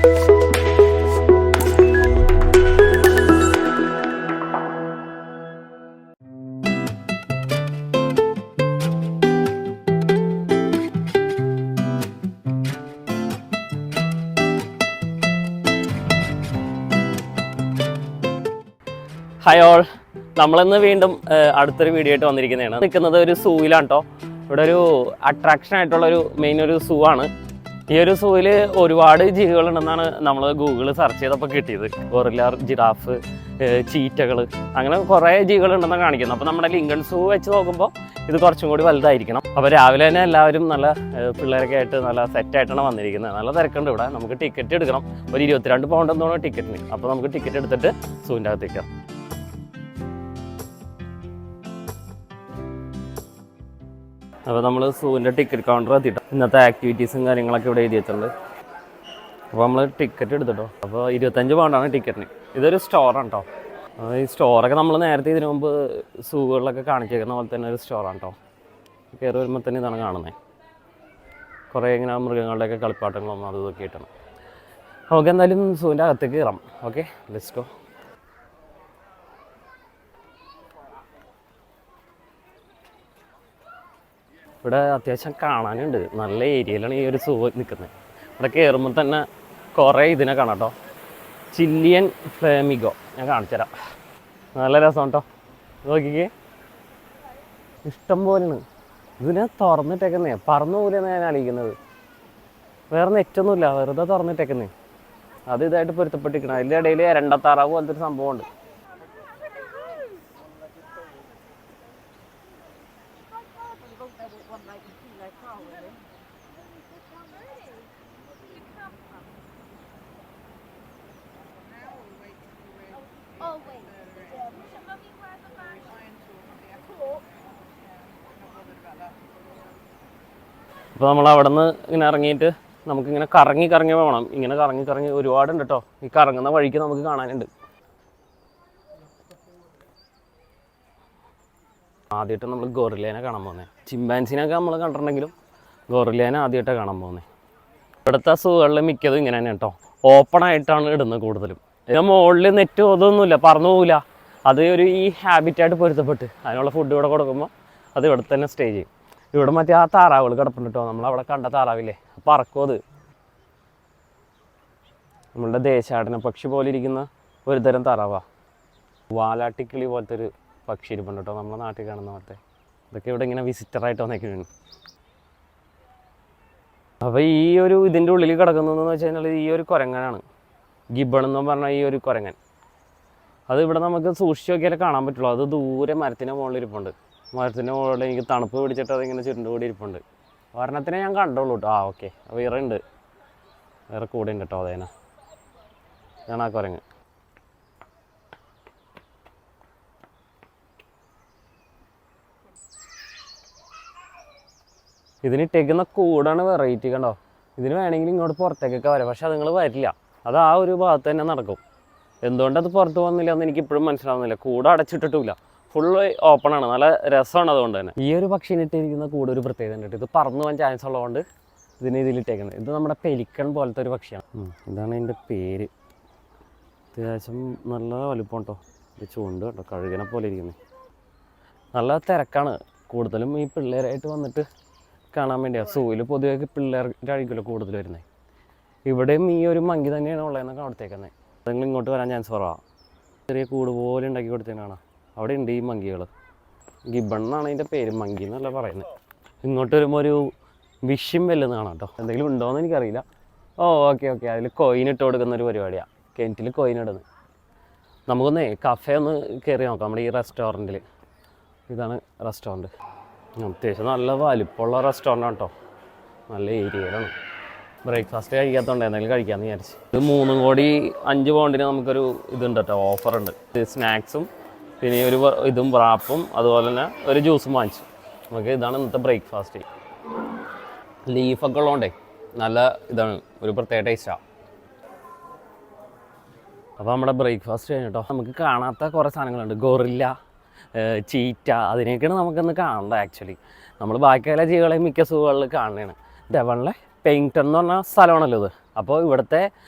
Hi all, നമ്മളിന്ന് വീണ്ടും അടുത്തൊരു വീഡിയോ ആയിട്ട് വന്നിരിക്കുന്നതാണ്. നിൽക്കുന്നത് ഒരു സൂവിലാണ് കേട്ടോ. ഇവിടെ ഒരു അട്രാക്ഷൻ ആയിട്ടുള്ള മെയിൻ ഒരു സൂ ആണ്. ഈ ഒരു സൂവിൽ ഒരുപാട് ജീവികളുണ്ടെന്നാണ് നമ്മൾ ഗൂഗിളിൽ സെർച്ച് ചെയ്തപ്പോൾ കിട്ടിയത്. ഗൊറില്ല, ജിറാഫ്, ചീറ്റകൾ, അങ്ങനെ കുറേ ജീവികളുണ്ടെന്നാണ് കാണിക്കുന്നത്. അപ്പോൾ നമ്മുടെ ലിങ്കൺ സൂ വെച്ച് നോക്കുമ്പോൾ ഇത് കുറച്ചും കൂടി വലുതായിരിക്കണം. അപ്പോൾ രാവിലെ തന്നെ എല്ലാവരും നല്ല പിള്ളേരൊക്കെ ആയിട്ട് നല്ല സെറ്റായിട്ടാണ് വന്നിരിക്കുന്നത്. നല്ല തിരക്കുണ്ട് ഇവിടെ. നമുക്ക് ടിക്കറ്റ് എടുക്കണം. ഒരു 22 പൗണ്ട് എന്തോണം ടിക്കറ്റിന്. അപ്പോൾ നമുക്ക് ടിക്കറ്റ് എടുത്തിട്ട് സൂവിൻ്റെ അകത്തേക്കാം. അപ്പോൾ നമ്മൾ സൂവിൻ്റെ ടിക്കറ്റ് കൗണ്ടർ എത്തിയിട്ടോ. ഇന്നത്തെ ആക്ടിവിറ്റീസും കാര്യങ്ങളൊക്കെ ഇവിടെ എഴുതി വെച്ചിട്ടുണ്ട്. അപ്പോൾ നമ്മൾ ടിക്കറ്റ് എടുത്തിട്ടോ. അപ്പോൾ 25 പൗണ്ടാണ് ടിക്കറ്റിന്. ഇതൊരു സ്റ്റോറാണ് കേട്ടോ. ഈ സ്റ്റോറൊക്കെ നമ്മൾ നേരത്തെ ഇതിനു മുമ്പ് സൂകളിലൊക്കെ കാണിച്ചേക്കുന്ന പോലെ തന്നെ ഒരു സ്റ്റോറാണ് കേട്ടോ. കയറി വരുമ്പോൾ തന്നെ ഇതാണ് കാണുന്നത്. കുറേ ഇങ്ങനെ മൃഗങ്ങളുടെയൊക്കെ കളിപ്പാട്ടങ്ങളും അതും ഇതൊക്കെ ആയിട്ടാണ്. നമുക്ക് എന്തായാലും സൂവിൻ്റെ അകത്തേക്ക് കയറാം. Okay, let's go. ഇവിടെ അത്യാവശ്യം കാണാനുണ്ട്. നല്ല ഏരിയയിലാണ് ഈ ഒരു സൂ നിൽക്കുന്നത്. ഇവിടെ കയറുമ്പോൾ തന്നെ കുറേ ഇതിനെ കാണാം കേട്ടോ. ചില്ലിയൻ ഫ്ലേമിഗോ ഞാൻ കാണിച്ചു തരാം. നല്ല രസം കേട്ടോ. നോക്കിക്കേ, ഇഷ്ടം പോലെയാണ്. ഇതിനെ തുറന്നിട്ടേക്കുന്നേ, പറന്നു പോലെയാണ് ഞാൻ ആലോചിക്കുന്നത്. വേറെ നെറ്റൊന്നുമില്ല, വെറുതെ തുറന്നിട്ടേക്കുന്നേ. അത് ഇതായിട്ട് പൊരുത്തപ്പെട്ടിരിക്കണം. അതിൻ്റെ ഇടയിൽ ഇരണ്ടത്താറാവ് പോലത്തെ ഒരു സംഭവമുണ്ട്. അപ്പോൾ നമ്മൾ അവിടെ നിന്ന് ഇങ്ങനെ ഇറങ്ങിയിട്ട് നമുക്കിങ്ങനെ കറങ്ങി പോകണം. ഇങ്ങനെ കറങ്ങി ഒരുപാടുണ്ട് കേട്ടോ. ഈ കറങ്ങുന്ന വഴിക്ക് നമുക്ക് കാണാനുണ്ട്. ആദ്യമായിട്ട് നമ്മൾ ഗൊറില്ലേനെ കാണാൻ പോകുന്നത്. ചിമ്പാൻസിനൊക്കെ നമ്മൾ കണ്ടിട്ടുണ്ടെങ്കിലും ഗൊറില്ലേനെ ആദ്യമായിട്ടാണ് കാണാൻ പോകുന്നത്. ഇവിടുത്തെ സൂകളിൽ മിക്കതും ഇങ്ങനെ തന്നെ കേട്ടോ. ഓപ്പൺ ആയിട്ടാണ് ഇടുന്നത് കൂടുതലും. ഇതിന് മുകളിൽ നെറ്റ് അതൊന്നുമില്ല, പറന്നു പോകില്ല. അത് ഈ ഹാബിറ്റായിട്ട് പൊരുത്തപ്പെട്ട് അതിനുള്ള ഫുഡ് ഇവിടെ കൊടുക്കുമ്പോൾ അത് ഇവിടെ തന്നെ സ്റ്റേ ചെയ്യും. ഇവിടെ മറ്റേ ആ താറാവുകൾ കിടപ്പുണ്ട് കേട്ടോ. നമ്മളവിടെ കണ്ട താറാവില്ലേ, പറക്കും. അത് നമ്മളുടെ ദേശാടന പക്ഷി പോലെ ഇരിക്കുന്ന ഒരു തരം താറാവാ. വാലാട്ടിക്കിളി പോലത്തെ ഒരു പക്ഷി ഇരിപ്പുണ്ട് കേട്ടോ, നമ്മുടെ നാട്ടിൽ കാണുന്ന പോലത്തെ. ഇതൊക്കെ ഇവിടെ ഇങ്ങനെ വിസിറ്ററായിട്ട് വന്നേക്കുകയാണ്. അപ്പോൾ ഈ ഇതിൻ്റെ ഉള്ളിൽ കിടക്കുന്നതെന്ന് വെച്ച് കഴിഞ്ഞാൽ ഈ ഒരു കുരങ്ങനാണ്. ഗിബൺ എന്ന് പറഞ്ഞാൽ ഈ ഒരു കുരങ്ങൻ. അത് ഇവിടെ നമുക്ക് സൂക്ഷിച്ച് നോക്കിയാലേ കാണാൻ പറ്റുള്ളൂ. അത് ദൂരെ മരത്തിൻ്റെ മുകളിൽ ഇരിപ്പുണ്ട്. മരത്തിൻ്റെ മുകളിൽ എനിക്ക് തണുപ്പ് പിടിച്ചിട്ട് അതിങ്ങനെ ചുരുണ്ടുകൂടി ഇരിപ്പുണ്ട്. ഒരെണ്ണത്തിനെ ഞാൻ കണ്ടുള്ളൂ കേട്ടോ. ഓക്കെ, വേറെ ഉണ്ട്, വേറെ കൂടെ ഉണ്ട് കേട്ടോ. അതേനാ ഞാൻ ആ കുരങ്ങ്. ഇതിനിട്ടേക്കുന്ന കൂടാണ് വെറൈറ്റി കണ്ടോ. ഇതിന് വേണമെങ്കിൽ ഇങ്ങോട്ട് പുറത്തേക്കൊക്കെ വരാം, പക്ഷെ അത് നിങ്ങൾ വരില്ല. അത് ആ ഒരു ഭാഗത്ത് തന്നെ നടക്കും. എന്തുകൊണ്ടത് പുറത്ത് പോകുന്നില്ല എന്ന് എനിക്കിപ്പോഴും മനസ്സിലാവുന്നില്ല. കൂട് അടച്ചിട്ടിട്ടില്ല, ഫുള്ള് ഓപ്പണാണ്. നല്ല രസമാണ്. അതുകൊണ്ട് തന്നെ ഈ ഒരു പക്ഷിനിട്ടിരിക്കുന്ന കൂട് ഒരു പ്രത്യേകത ഉണ്ട്. ഇത് പറന്നു പോകാൻ ചാൻസ് ഉള്ളതുകൊണ്ട് ഇതിലിട്ടേക്കുന്നത്. ഇത് നമ്മുടെ പെലിക്കൺ പോലത്തെ ഒരു പക്ഷിയാണ്. ഇതാണ് ഇതിൻ്റെ പേര്. അത്യാവശ്യം നല്ല വലുപ്പം കേട്ടോ. ഇത് ചൂണ്ട് കേട്ടോ, കഴുകനെ പോലെ ഇരിക്കുന്നത്. നല്ല തിരക്കാണ്. കൂടുതലും ഈ പിള്ളേരായിട്ട് വന്നിട്ട് കാണാൻ വേണ്ടിയാണ്. സൂവിൽ പൊതുവെ പിള്ളേരുടെ ആയിരിക്കുമല്ലോ കൂടുതൽ വരുന്നത്. ഇവിടെയും ഈ ഒരു മങ്കി തന്നെയാണ് ഉള്ളതെന്നൊക്കെ അവിടത്തേക്കുന്നത്. നിങ്ങൾ ഇങ്ങോട്ട് വരാൻ ചാൻസ് കുറവാണ്. ചെറിയ കൂട് പോലെ ഉണ്ടാക്കി കൊടുത്തതിനാണ്. അവിടെ ഉണ്ട് ഈ മങ്കികൾ. ഗിബൺ എന്നാണ് അതിൻ്റെ പേര്, മങ്കി എന്നല്ല പറയുന്നത്. ഇങ്ങോട്ട് വരുമ്പോൾ ഒരു വിഷ്യം വെല്ലുന്ന കാണാം കേട്ടോ. എന്തെങ്കിലും ഉണ്ടോയെന്ന് എനിക്കറിയില്ല. ഓക്കെ, അതിൽ കോയിൻ ഇട്ട് കൊടുക്കുന്ന ഒരു പരിപാടിയാണ്. കിണറ്റിൽ കോയിൻ ഇടുന്നത്. നമുക്കൊന്നേ കഫേ ഒന്ന് കയറി നോക്കാം. നമ്മുടെ ഈ റെസ്റ്റോറൻറ്റിൽ. ഇതാണ് റെസ്റ്റോറൻറ്റ്. അത്യാവശ്യം നല്ല വലിപ്പമുള്ള റെസ്റ്റോറൻ്റാണ് കേട്ടോ. നല്ല ഏരിയയിലാണ്. ബ്രേക്ക്ഫാസ്റ്റ് കഴിക്കാത്തതുകൊണ്ട് എന്തെങ്കിലും കഴിക്കാമെന്ന് വിചാരിച്ചു. ഇത് 3 കോടി 5 പൗണ്ടിന് നമുക്കൊരു ഇതുണ്ട് കേട്ടോ, ഓഫറുണ്ട്. സ്നാക്സും പിന്നെ ഒരു ഇതും റാപ്പും അതുപോലെ തന്നെ ഒരു ജ്യൂസും വാങ്ങിച്ചു. നമുക്ക് ഇതാണ് ഇന്നത്തെ ബ്രേക്ക്ഫാസ്റ്റ്. ലീഫൊക്കെ ഉള്ളതുകൊണ്ടേ നല്ല ഇതാണ്, ഒരു പ്രത്യേക ടേസ്റ്റാണ്. അപ്പോൾ നമ്മുടെ ബ്രേക്ക്ഫാസ്റ്റ് കഴിഞ്ഞിട്ടോ. നമുക്ക് കാണാത്ത കുറേ സാധനങ്ങളുണ്ട്. ഗൊറില്ല, ചീറ്റ, അതിനെയൊക്കെയാണ് നമുക്കൊന്ന് കാണേണ്ടത്. ആക്ച്വലി നമ്മൾ ബാക്കിയുള്ള ജീവികളെ മിക്ക സൂകളിൽ കാണുന്നതാണ്. ഡെവണിലെ പെയിങ്ടൺ എന്ന് പറഞ്ഞ സ്ഥലമാണല്ലോ ഇത്. അപ്പോൾ ഇവിടുത്തെ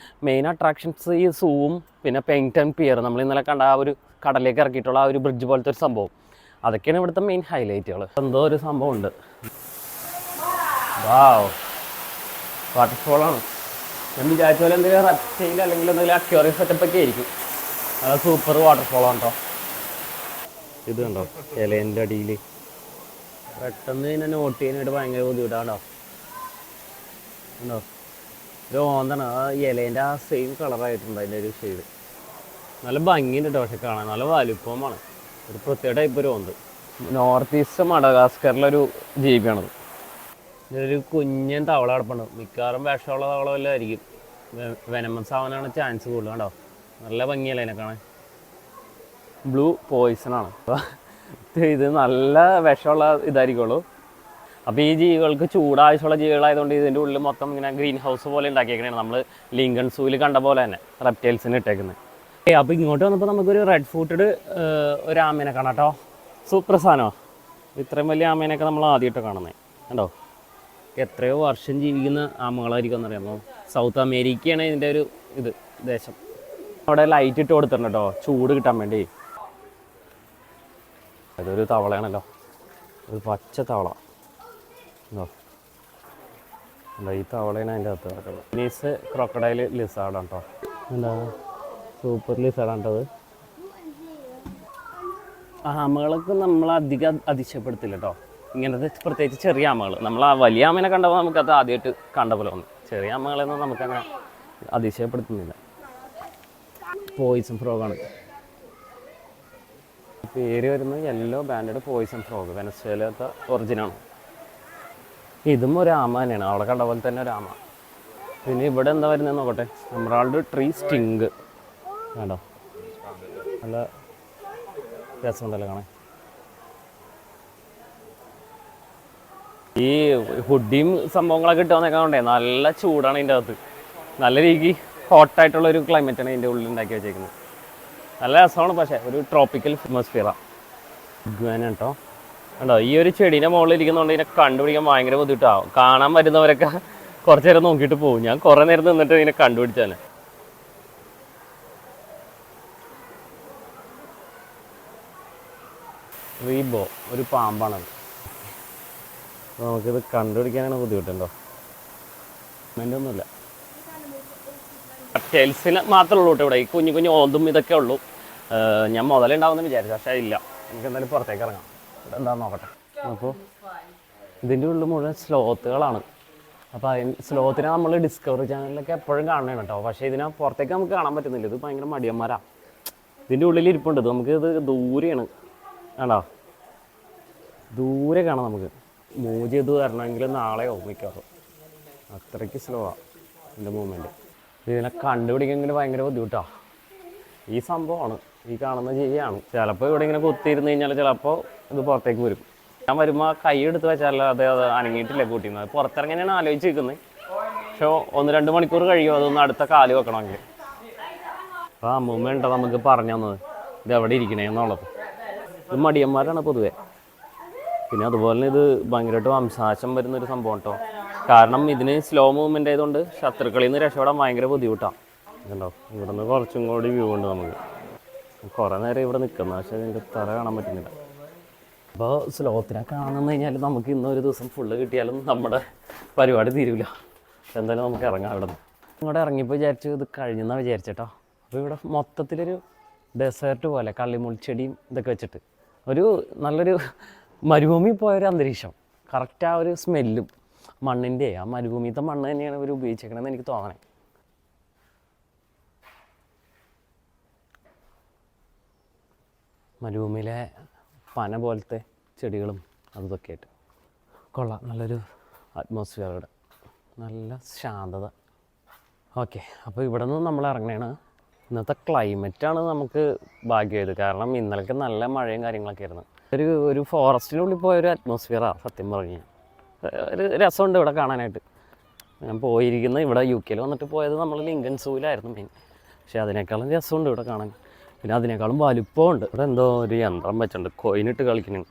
മെയിൻ അട്രാക്ഷൻസ് ഈ സൂവും പിന്നെ പെയിൻറ്റൺ പിയർ നമ്മൾ ഇന്നലെ കണ്ട ആ ഒരു കടലിലേക്ക് ഇറക്കിയിട്ടുള്ള ആ ഒരു ബ്രിഡ്ജ് പോലത്തെ ഒരു സംഭവം, അതൊക്കെയാണ് ഇവിടുത്തെ മെയിൻ ഹൈലൈറ്റുകൾ. എന്തോ ഒരു സംഭവം ഉണ്ട്. വാവ്, വാട്ടർഫോളാണ്. ഞാൻ വിചാരിച്ച പോലെ എന്തെങ്കിലും റെപ്റ്റൈൽ അല്ലെങ്കിൽ എന്തെങ്കിലും അക്വേറിയം സെറ്റപ്പൊക്കെ ആയിരിക്കും. അത് സൂപ്പർ വാട്ടർഫോളാണ് കേട്ടോ. ഇത് കണ്ടോ ഇലേൻ്റെ അടിയിൽ പെട്ടെന്ന് ഇതിനെ നോട്ട് ചെയ്യാനായിട്ട് ഭയങ്കര ബുദ്ധിമുട്ടാണോ. ഉണ്ടോ ഒരു ഓന്താണ് ആ ഇലേൻ്റെ ആ സെയിം കളറായിട്ടുണ്ട് അതിൻ്റെ ഒരു ഷെയ്ഡ്. നല്ല ഭംഗിയുണ്ട് കേട്ടോ, പക്ഷെ കാണാൻ നല്ല വലുപ്പമാണ്. ഒരു പ്രത്യേക ടൈപ്പ് ഒരു ഓന്ത്. നോർത്ത് ഈസ്റ്റ് മഡഗാസ്കറിലൊരു ജീവിയാണത്. ഇതൊരു കുഞ്ഞൻ തവള കിടപ്പുണ്ട്. മിക്കവാറും വിഷമുള്ള തവള വല്ലതും ആയിരിക്കും. വെനമസ് ആവാനാണ് ചാൻസ് കൂടുതൽ. കേട്ടോ നല്ല ഭംഗിയല്ലേ അതിനെ കാണാൻ. ബ്ലൂ പോയിസണാണ്. അപ്പോൾ ഇത് നല്ല വിഷമുള്ള ഇതായിരിക്കുള്ളൂ. അപ്പോൾ ഈ ജീവികൾക്ക് ചൂടാവശ്യമുള്ള ജീവികളായതുകൊണ്ട് ഇതിൻ്റെ ഉള്ളിൽ മൊത്തം ഇങ്ങനെ ഗ്രീൻ ഹൗസ് പോലെ ഉണ്ടാക്കിയേക്കണേണ്. നമ്മൾ ലിങ്കൺ സൂവിൽ കണ്ട പോലെ തന്നെ റെപ്റ്റൈൽസിന് ഇട്ടേക്കുന്നത്. അപ്പോൾ ഇങ്ങോട്ട് വന്നപ്പോൾ നമുക്കൊരു റെഡ് ഫൂട്ടഡ് ഒരു ആമേനെ കാണാം കേട്ടോ. സൂപ്പർ സാധനമോ. ഇത്രയും വലിയ ആമേനെയൊക്കെ നമ്മൾ ആദ്യമായിട്ട് കാണുന്നത് കണ്ടോ. എത്രയോ വർഷം ജീവിക്കുന്ന ആമകളായിരിക്കും എന്നറിയാമോ. സൗത്ത് അമേരിക്കയാണ് ഇതിൻ്റെ ഒരു ദേശം. അവിടെ ലൈറ്റ് ഇട്ട് കൊടുത്തിട്ടുണ്ട് കേട്ടോ, ചൂട് കിട്ടാൻ വേണ്ടി. അതൊരു തവളയാണല്ലോ, ഒരു പച്ച തവള. ഈ തവളയാണ് അതിൻ്റെ അകത്ത് കിടക്കുന്നത്. ചൈനീസ് ക്രോക്കഡൈൽ ലിസാർഡാണ് കേട്ടോ. എന്താ സൂപ്പർ ലിസാർഡാണ് കേട്ടോ. ആമകളൊക്കെ നമ്മൾ അധികം അതിശയപ്പെടുത്തില്ല കേട്ടോ. ഇങ്ങനത്തെ പ്രത്യേകിച്ച് ചെറിയ ആമകൾ. നമ്മൾ ആ വലിയ ആമേനെ കണ്ടപ്പോൾ നമുക്കത് ആദ്യമായിട്ട് കണ്ട പോലെ തോന്നി. ചെറിയ ആമകളെയൊന്നും നമുക്കങ്ങനെ അതിശയപ്പെടുത്തുന്നില്ല. പോയിസൺ ഫ്രോഗാണ് പേര് വരുന്നത്. യെല്ലോ ബാൻഡഡ് പോയിസൺ ഫ്രോഗ്, വെനസ്വേലത്തെ ഒറിജിനാണ്. ഇതും ഒരു ആമ തന്നെയാണ്, അവിടെ കണ്ട പോലെ തന്നെ ഒരു ആമ. പിന്നെ ഇവിടെ എന്താ വരുന്നത് നോക്കട്ടെ. എമറാൾഡ് ട്രീ സ്റ്റിങ് വേണ്ടോ, നല്ല രസമുണ്ടല്ലോ കാണാൻ. ഈ ഹുഡിയും സംഭവങ്ങളൊക്കെ ഇട്ടുവന്നേക്കാൻ കൊണ്ടേ നല്ല ചൂടാണ് ഇതിൻ്റെ അകത്ത്. നല്ല രീതിക്ക് ഹോട്ടായിട്ടുള്ളൊരു ക്ലൈമറ്റാണ് ഇതിൻ്റെ ഉള്ളിൽ ഉണ്ടാക്കി വെച്ചേക്കുന്നത്. നല്ല രസമാണ്. പക്ഷേ ഒരു ട്രോപ്പിക്കൽ അറ്റ്മോസ്ഫിയറാണ്. ഗുവാന കേട്ടോ. കണ്ടോ ഈ ഒരു ചെടീൻ്റെ മുകളിൽ ഇരിക്കുന്നതുകൊണ്ട് ഇതിനെ കണ്ടുപിടിക്കാൻ ഭയങ്കര ബുദ്ധിമുട്ടാവും. കാണാൻ വരുന്നവരൊക്കെ കുറച്ച് നേരം നോക്കിയിട്ട് പോകും. ഞാൻ കുറേ നേരം നിന്നിട്ട് ഇതിനെ കണ്ടുപിടിച്ചാൽ. റീബോ ഒരു പാമ്പാണത്. നമുക്കിത് കണ്ടുപിടിക്കാനാണ് ബുദ്ധിമുട്ടുണ്ടോ. ഒന്നുമില്ല. ടെയിൽസിന് മാത്രമേ ഉള്ളൂ കേട്ടോ ഇവിടെ. ഈ കുഞ്ഞു കുഞ്ഞു ഓന്തും ഇതൊക്കെ ഉള്ളൂ. ഞാൻ മുതലുണ്ടാവുമെന്ന് വിചാരിച്ചു, പക്ഷേ ഇല്ല. നമുക്ക് എന്തായാലും പുറത്തേക്ക് ഇറങ്ങാം. ഇവിടെ എന്താണെന്ന് നോക്കട്ടെ. അപ്പോൾ ഇതിൻ്റെ ഉള്ളിൽ മുഴുവൻ സ്ലോത്തുകളാണ്. അപ്പോൾ സ്ലോത്തിനെ നമ്മൾ ഡിസ്കവറി ചാനലിലൊക്കെ എപ്പോഴും കാണണം കേട്ടോ. പക്ഷേ ഇതിനെ പുറത്തേക്ക് നമുക്ക് കാണാൻ പറ്റുന്നില്ല. ഇത് ഭയങ്കര മടിയന്മാരാണ്. ഇതിൻ്റെ ഉള്ളിൽ ഇരിപ്പുണ്ട്. നമുക്ക് ഇത് ദൂരെയാണ് ആണോ, ദൂരെ കാണാം. നമുക്ക് മൂവ് ചെയ്ത് വരണമെങ്കിൽ നാളെയോ മിക്കവാറും. അത്രയ്ക്ക് സ്ലോ ആണ് ഇതിൻ്റെ മൂവ്മെൻറ്റ്. ഇതിനെ കണ്ടുപിടിക്കെങ്കിൽ ഭയങ്കര ബുദ്ധിമുട്ടാണ്. ഈ സംഭവമാണ്, ഈ കാണുന്ന ജീവിയാണ്. ചിലപ്പോൾ ഇവിടെ ഇങ്ങനെ കുത്തിയിരുന്ന് കഴിഞ്ഞാൽ ചിലപ്പോൾ ഇത് പുറത്തേക്ക് വരും. ഞാൻ വരുമ്പോൾ കൈ എടുത്ത് വെച്ചാൽ അത് അനങ്ങിയിട്ടില്ല കൂട്ടിയിരുന്നത്. പുറത്തിറങ്ങനെയാണ് ആലോചിച്ച് നിൽക്കുന്നത്. പക്ഷേ 1-2 മണിക്കൂർ കഴിയും അതൊന്ന് അടുത്ത കാല് വെക്കണമെങ്കിൽ. അപ്പോൾ ആ മൂവ്മെൻ്റ് നമുക്ക് പറഞ്ഞു തന്നത് ഇത് എവിടെ ഇരിക്കണേ എന്നുള്ളത്. ഇത് മടിയന്മാരാണ് പൊതുവെ. പിന്നെ അതുപോലെ തന്നെ ഇത് ഭയങ്കരമായിട്ട് വംശനാശം വരുന്നൊരു സംഭവം കേട്ടോ. കാരണം ഇതിന് സ്ലോ മൂവ്മെൻ്റ് ആയതുകൊണ്ട് ശത്രുക്കളിൽ നിന്ന് രക്ഷപ്പെടാൻ ഭയങ്കര ബുദ്ധിമുട്ടാണ്. ഇതുണ്ടോ ഇവിടെ നിന്ന് കുറച്ചും കൂടി വ്യൂ ഉണ്ട് നമുക്ക്. കുറേ നേരം ഇവിടെ നിൽക്കുന്നത്, പക്ഷേ എനിക്ക് തല കാണാൻ പറ്റുന്നില്ല. അപ്പോൾ സ്ലോത്തിനെ കാണുന്നു കഴിഞ്ഞാൽ നമുക്ക് ഇന്നൊരു ദിവസം ഫുള്ള് കിട്ടിയാലും നമ്മുടെ പരിപാടി തീരില്ല. എന്തായാലും നമുക്ക് ഇറങ്ങാം. ഇവിടെ നിന്ന് ഇങ്ങോട്ട് ഇറങ്ങിയപ്പോൾ വിചാരിച്ചു ഇത് കഴിഞ്ഞെന്നാണ് വിചാരിച്ചേട്ടോ. അപ്പോൾ ഇവിടെ മൊത്തത്തിലൊരു ഡെസേർട്ട് പോലെ കള്ളിമുൾച്ചെടിയും ഇതൊക്കെ വെച്ചിട്ട് ഒരു നല്ലൊരു മരുഭൂമി പോയൊരു അന്തരീക്ഷം. കറക്റ്റ് ആ ഒരു സ്മെല്ലും മണ്ണിൻ്റെ ആ മരുഭൂമിത്തെ മണ്ണ് തന്നെയാണ് ഇവർ ഉപയോഗിച്ചേക്കണമെന്ന് എനിക്ക് തോന്നണേ. മരുഭൂമിയിലെ പന പോലത്തെ ചെടികളും അതൊക്കെ ആയിട്ട് കൊള്ളാം. നല്ലൊരു അറ്റ്മോസ്ഫിയർ ഇവിടെ, നല്ല ശാന്തത. ഓക്കെ, അപ്പോൾ ഇവിടെ നിന്ന് നമ്മൾ ഇറങ്ങണേണ്. ഇന്നത്തെ ക്ലൈമറ്റാണ് നമുക്ക് ഭാഗ്യമായത്. കാരണം ഇന്നലൊക്കെ നല്ല മഴയും കാര്യങ്ങളൊക്കെ ആയിരുന്നു. ഒരു ഫോറസ്റ്റിനുള്ളിൽ പോയൊരു അറ്റ്മോസ്ഫിയറാണ് സത്യം പറഞ്ഞു. ഒരു രസമുണ്ട് ഇവിടെ കാണാനായിട്ട്. ഞാൻ പോയിരിക്കുന്നത് ഇവിടെ UK വന്നിട്ട് പോയത് നമ്മൾ ലിങ്കൺ സൂവിലായിരുന്നു മെയിൻ. പക്ഷേ അതിനേക്കാളും രസമുണ്ട് ഇവിടെ കാണാൻ. പിന്നെ അതിനേക്കാളും വലുപ്പമുണ്ട്. ഇവിടെ എന്തോ ഒരു യന്ത്രം വെച്ചിട്ടുണ്ട്, കോയിനിട്ട് കളിക്കുന്നുണ്ട്.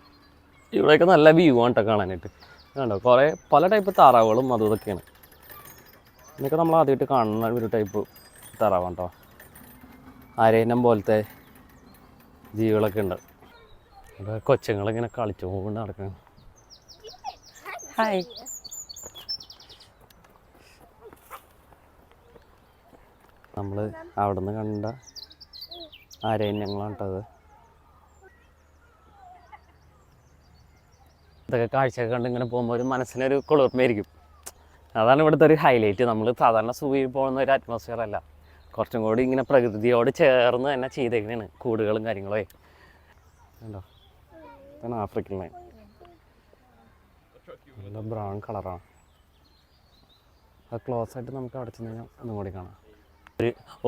ഇവിടെയൊക്കെ നല്ല വ്യൂ ആണ് കേട്ടോ കാണാനായിട്ട്. കണ്ടോ കുറേ പല ടൈപ്പ് താറാവുകളും അതും ഇതൊക്കെയാണ്. ഇതൊക്കെ നമ്മൾ ആദ്യമായിട്ട് കാണുന്ന ഒരു ടൈപ്പ് താറാവാണ് കേട്ടോ. അരയന്നം പോലത്തെ ജീവികളൊക്കെ ഉണ്ട്. ഇവിടെ കൊച്ചുങ്ങളിങ്ങനെ കളിച്ചുകൊണ്ട് നടക്കണം. ഹായ്. നമ്മൾ അവിടെ നിന്ന് കണ്ട അരയന്യങ്ങളാണ് കേട്ടത്. ഇതൊക്കെ കാഴ്ചയൊക്കെ കണ്ട് ഇങ്ങനെ പോകുമ്പോൾ ഒരു മനസ്സിനൊരു കുളിർമയായിരിക്കും. അതാണ് ഇവിടുത്തെ ഒരു ഹൈലൈറ്റ്. നമ്മൾ സാധാരണ സൂയിൽ പോകുന്ന ഒരു അറ്റ്മോസ്ഫിയർ അല്ല, കുറച്ചും കൂടി ഇങ്ങനെ പ്രകൃതിയോട് ചേർന്ന് തന്നെ ചെയ്തേക്കുന്നതാണ് കൂടുകളും കാര്യങ്ങളോ. കണ്ടോ, ഇതാണ് ആഫ്രിക്കൻ ലയൺ. നല്ല ബ്രൗൺ കളറാണ്. അത് ക്ലോസ് ആയിട്ട് നമുക്ക് അവിടെ ചെന്ന് കഴിഞ്ഞാൽ ഒന്നും കൂടി കാണാം.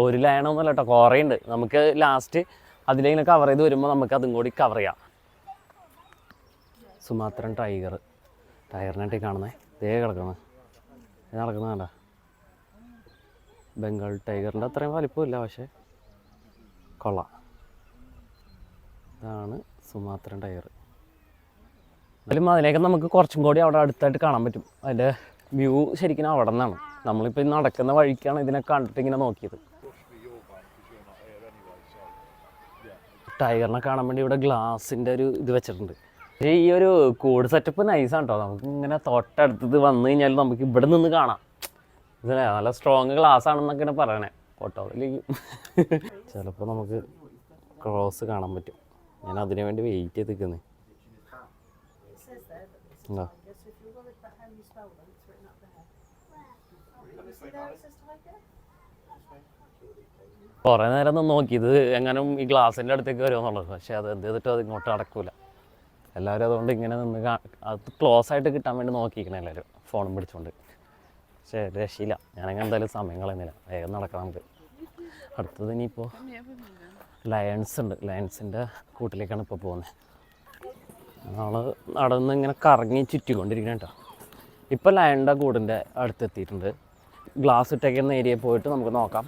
ഒരു ലയണമൊന്നുമല്ല കേട്ടോ, കുറേ ഉണ്ട്. നമുക്ക് ലാസ്റ്റ് അതിലിങ്ങനെ കവർ ചെയ്ത് വരുമ്പോൾ നമുക്ക് അതും കൂടി കവർ ചെയ്യാം. സുമാത്രൻ ടൈഗറിനായിട്ട് കാണുന്നത് ഇതേ കിടക്കുന്നത്. ഇത് നടക്കുന്നത് കണ്ട. ബംഗാൾ ടൈഗറിൻ്റെ അത്രയും വലിപ്പമില്ല, പക്ഷേ കൊള്ളാം. ഇതാണ് സുമാത്രൻ ടൈഗർ. അതിലും അതിലേക്ക് നമുക്ക് കുറച്ചും കൂടി അവിടെ അടുത്തായിട്ട് കാണാൻ പറ്റും. അതിൻ്റെ വ്യൂ ശരിക്കും അവിടെ നിന്നാണ്. നമ്മളിപ്പോൾ നടക്കുന്ന വഴിക്കാണ് ഇതിനെ കണ്ടിട്ട് ഇങ്ങനെ നോക്കിയത്. ടൈഗറിനെ കാണാൻ വേണ്ടി ഇവിടെ ഗ്ലാസിൻ്റെ ഒരു ഇത് വെച്ചിട്ടുണ്ട്. ഈ ഒരു കൂട് സെറ്റപ്പ് നൈസാണ് കേട്ടോ. നമുക്ക് ഇങ്ങനെ തൊട്ടടുത്തത് വന്നു കഴിഞ്ഞാൽ നമുക്ക് ഇവിടെ നിന്ന് കാണാം. ഇത് നല്ല സ്ട്രോങ് ഗ്ലാസ് ആണെന്നൊക്കെയാണ് പറയണേ. ഫോട്ടോയിലേക്ക് ചിലപ്പോൾ നമുക്ക് ക്രോസ് കാണാൻ പറ്റും. ഞാൻ അതിനു വേണ്ടി വെയിറ്റ് ചെയ്ത് നിൽക്കുന്നത്. എന്താ കുറേ നേരം ഒന്ന് നോക്കി ഇത് എങ്ങനെ ഈ ഗ്ലാസിൻ്റെ അടുത്തേക്ക് വരുമെന്നുള്ളത്. പക്ഷേ അത് എന്ത് ചെയ്തിട്ടും അത് ഇങ്ങോട്ട് അടക്കൂല. എല്ലാവരും അതുകൊണ്ട് ഇങ്ങനെ നിന്ന് അത് ക്ലോസ് ആയിട്ട് കിട്ടാൻ വേണ്ടി നോക്കിയിരിക്കണം എല്ലാവരും ഫോണും പിടിച്ചുകൊണ്ട്. പക്ഷേ രക്ഷയില്ല. ഞാനങ്ങനെ എന്തായാലും സമയം കളയുന്നില്ല, വേഗം നടക്കണം നമുക്ക്. അടുത്തത് ഇനിയിപ്പോൾ ലയൺസ് ഉണ്ട്. ലയൺസിൻ്റെ കൂട്ടിലേക്കാണ് ഇപ്പോൾ പോകുന്നത്. നമ്മൾ നടന്ന് ഇങ്ങനെ കറങ്ങി ചുറ്റിക്കൊണ്ടിരിക്കണം കേട്ടോ. ഇപ്പോൾ ലയണിൻ്റെ കൂടിൻ്റെ അടുത്തെത്തിയിട്ടുണ്ട്. ഗ്ലാസ് ഇട്ടേക്കുന്ന ഏരിയയിൽ പോയിട്ട് നമുക്ക് നോക്കാം.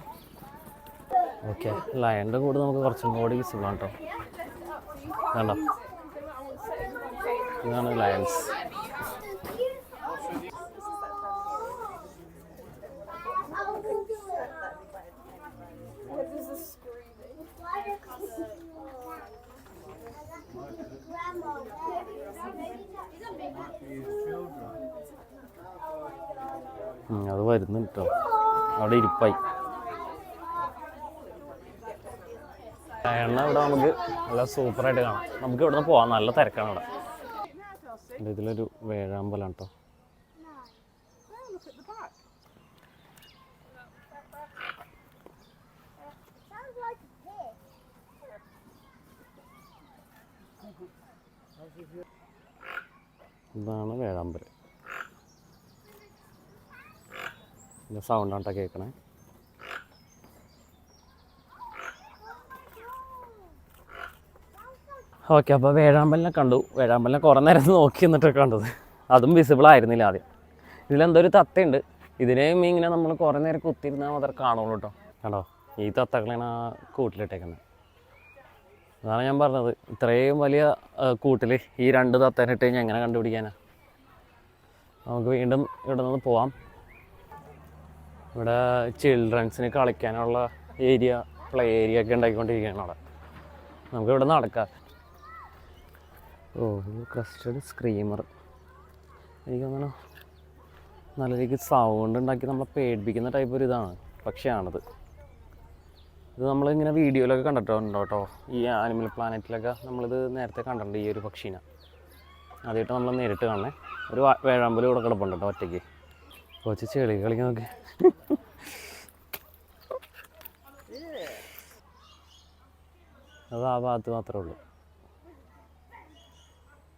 ഓക്കെ, ലയണിൻ്റെ കൂട് നമുക്ക് കുറച്ചും കൂടി വിസിബിളാണ് കേട്ടോ. വേണ്ട, ഇതാണ് ലയൺസ്. അത് വരുന്നുണ്ട് കേട്ടോ, അവിടെ ഇരിപ്പായി. എണ്ണ ഇവിടെ നമുക്ക് നല്ല സൂപ്പറായിട്ട് കാണാം. നമുക്ക് ഇവിടെ നിന്ന് പോകാം, നല്ല തിരക്കാണ് ഇവിടെ. ഇതിലൊരു വേഴാമ്പലാണ് കേട്ടോ. ഇതാണ് വേഴാമ്പൽ. ഇതിൻ്റെ സൗണ്ടാണ് കേട്ടോ കേൾക്കണേ. ഓക്കെ, അപ്പോൾ വേഴാമ്പലിനെ കണ്ടു. വേഴാമ്പലിനെ കുറേ നേരം നോക്കി നിന്നിട്ടൊക്കെ കണ്ടത്. അതും വിസിബിൾ ആയിരുന്നില്ല ആദ്യം. ഇതിലെന്തോ ഒരു തത്തയുണ്ട്. ഇതിനെയും ഇങ്ങനെ നമ്മൾ കുറേ നേരം കുത്തിയിരുന്നാൽ മാത്രമേ കാണുള്ളൂ കേട്ടോ. കണ്ടോ, ഈ തത്തകളാണ് ആ കൂട്ടിലിട്ടേക്കുന്നത്. അതാണ് ഞാൻ പറഞ്ഞത്, ഇത്രയും വലിയ കൂട്ടിൽ ഈ രണ്ട് തത്തേനെ ഇട്ട് കഴിഞ്ഞാൽ എങ്ങനെ കണ്ടുപിടിക്കാനാണ്. നമുക്ക് വീണ്ടും ഇവിടെ നിന്ന് പോവാം. ഇവിടെ ചിൽഡ്രൻസിന് കളിക്കാനുള്ള ഏരിയ, പ്ലേ ഏരിയ ഒക്കെ ഉണ്ടാക്കിക്കൊണ്ടിരിക്കുകയാണ് അവിടെ. നമുക്കിവിടെ നടക്കാം. ഓ, ക്രസ്റ്റഡ് സ്ക്രീമർ. എനിക്ക് തോന്നുന്നു നല്ല രീതിക്ക് സൗണ്ട് ഉണ്ടാക്കി നമ്മളെ പേടിപ്പിക്കുന്ന ടൈപ്പ് ഒരു ഇതാണ്, പക്ഷിയാണിത്. ഇത് നമ്മളിങ്ങനെ വീഡിയോയിലൊക്കെ കണ്ടിട്ടുണ്ടോ കേട്ടോ. ഈ ആനിമൽ പ്ലാനറ്റിലൊക്കെ നമ്മളിത് നേരത്തെ കണ്ടിട്ടുണ്ട് ഈ ഒരു പക്ഷീനെ. ആദ്യമായിട്ട് നമ്മൾ നേരിട്ട് കാണണേ. ഒരു വേഴാമ്പൽ ഇവിടെ കിടപ്പുണ്ട് കേട്ടോ ഒറ്റയ്ക്ക്. കുറച്ച് ചെളി കളിക്കാൻ നോക്കി. അത് ആ ഭാഗത്ത് മാത്രമേ ഉള്ളൂ.